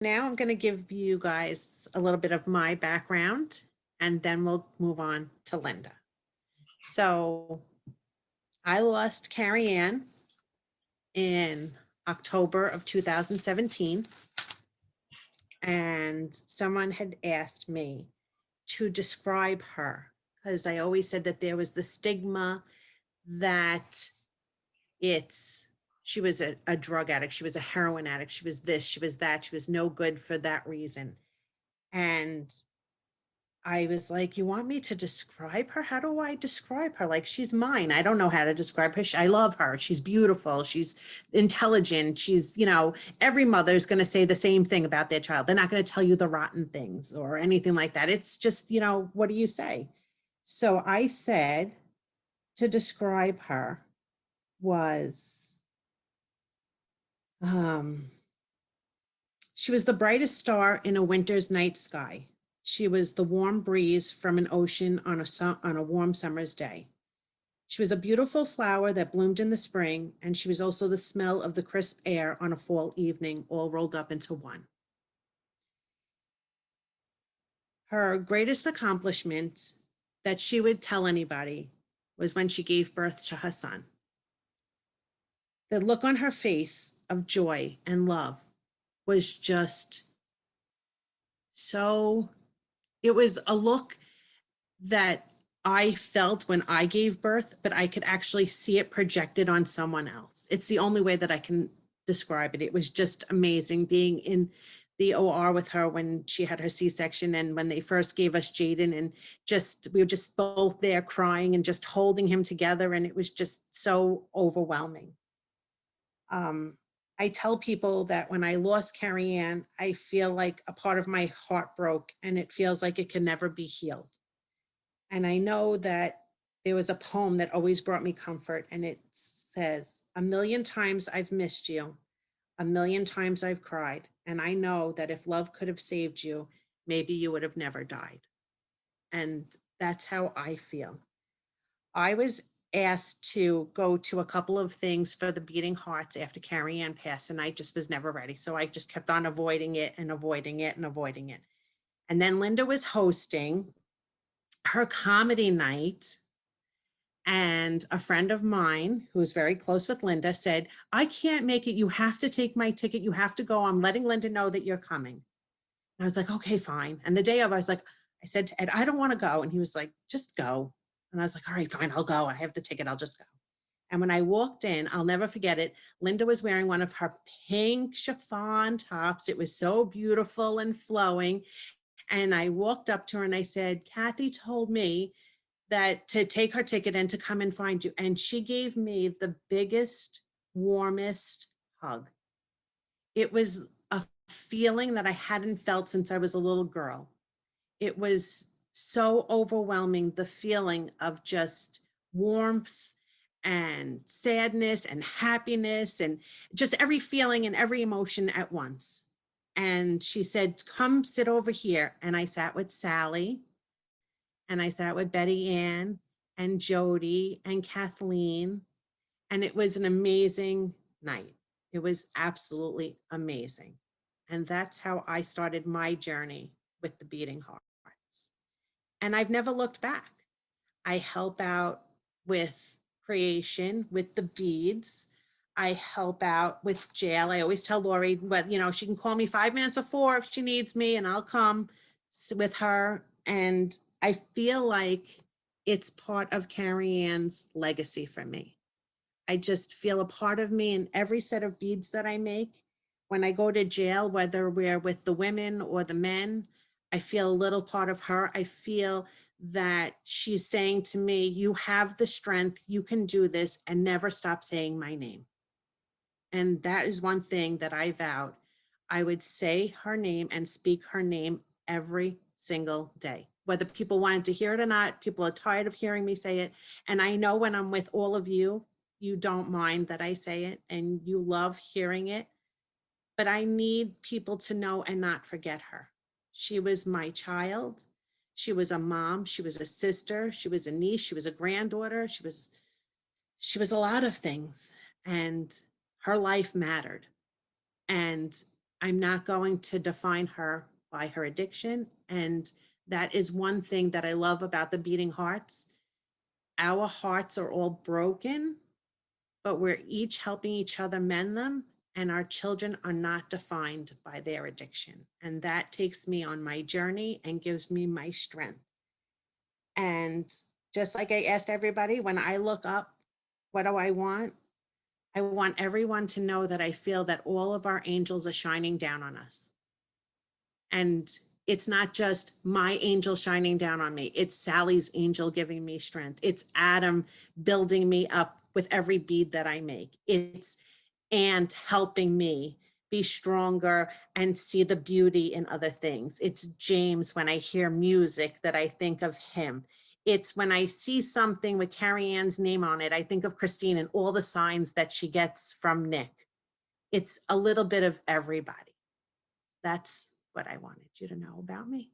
Now I'm going to give you guys a little bit of my background and then we'll move on to Linda. So I lost Carrie Ann in October of 2017, and someone had asked me to describe her because I always said that there was the stigma that it's she was a drug addict, she was a heroin addict, she was this, she was that, she was no good for that reason. And I was like, you want me to describe her? How do I describe her? Like, she's mine. I don't know how to describe her. I love her. She's beautiful. She's intelligent. Every mother's going to say the same thing about their child. They're not going to tell you the rotten things or anything like that. It's just, what do you say? So I said to describe her was, um, she was the brightest star in a winter's night sky. She was the warm breeze from an ocean on a warm summer's day. She was a beautiful flower that bloomed in the spring, and she was also the smell of the crisp air on a fall evening, all rolled up into one. Her greatest accomplishment that she would tell anybody was when she gave birth to her son. The look on her face of joy and love was just so, it was a look that I felt when I gave birth, but I could actually see it projected on someone else. It's the only way that I can describe it. It was just amazing being in the OR with her when she had her C-section and when they first gave us Jaden, and we were just both there crying and just holding him together. And it was just so overwhelming. I tell people that when I lost Carrie Ann, I feel like a part of my heart broke and it feels like it can never be healed. And I know that there was a poem that always brought me comfort, and it says, "A million times I've missed you, a million times I've cried, and I know that if love could have saved you, maybe you would have never died." And that's how I feel. I was asked to go to a couple of things for the Beating Hearts after Carrie Ann passed, and I just was never ready. So I just kept on avoiding it and avoiding it and avoiding it. And then Linda was hosting her comedy night, and a friend of mine who's very close with Linda said, "I can't make it. You have to take my ticket. You have to go. I'm letting Linda know that you're coming." And I was like, okay, fine. And the day of, I said to Ed, "I don't want to go." And he was like, "Just go." And I was like, all right, fine, I'll go. I have the ticket. I'll just go. And when I walked in, I'll never forget it. Linda was wearing one of her pink chiffon tops. It was so beautiful and flowing. And I walked up to her and I said, "Kathy told me that to take her ticket and to come and find you." And she gave me the biggest, warmest hug. It was a feeling that I hadn't felt since I was a little girl. It was so overwhelming, the feeling of just warmth and sadness and happiness and just every feeling and every emotion at once. And she said, "Come sit over here." And I sat with Sally, and I sat with Betty Ann and Jody and Kathleen, and it was an amazing night. It was absolutely amazing. And that's how I started my journey with the Beating Hearts. And I've never looked back. I help out with creation, with the beads. I help out with jail. I always tell Lori, but she can call me 5 minutes before if she needs me, and I'll come with her. And I feel like it's part of Carrie Ann's legacy for me. I just feel a part of me in every set of beads that I make. When I go to jail, whether we're with the women or the men, I feel a little part of her. I feel that she's saying to me, "You have the strength, you can do this, and never stop saying my name." And that is one thing that I vowed. I would say her name and speak her name every single day. Whether people wanted to hear it or not, people are tired of hearing me say it. And I know when I'm with all of you, you don't mind that I say it and you love hearing it. But I need people to know and not forget her. She was my child. She was a mom. She was a sister. She was a niece. She was a granddaughter. She was a lot of things, and her life mattered. And I'm not going to define her by her addiction. And that is one thing that I love about the Beating Hearts. Our hearts are all broken, but we're each helping each other mend them. And our children are not defined by their addiction. And that takes me on my journey and gives me my strength. And just like I asked everybody, when I look up, what do I want? I want everyone to know that I feel that all of our angels are shining down on us. And it's not just my angel shining down on me, it's Sally's angel giving me strength. It's Adam building me up with every bead that I make. It's Aunt helping me be stronger and see the beauty in other things. It's James when I hear music that I think of him. It's when I see something with Carrie Ann's name on it, I think of Christine and all the signs that she gets from Nick. It's a little bit of everybody. That's what I wanted you to know about me.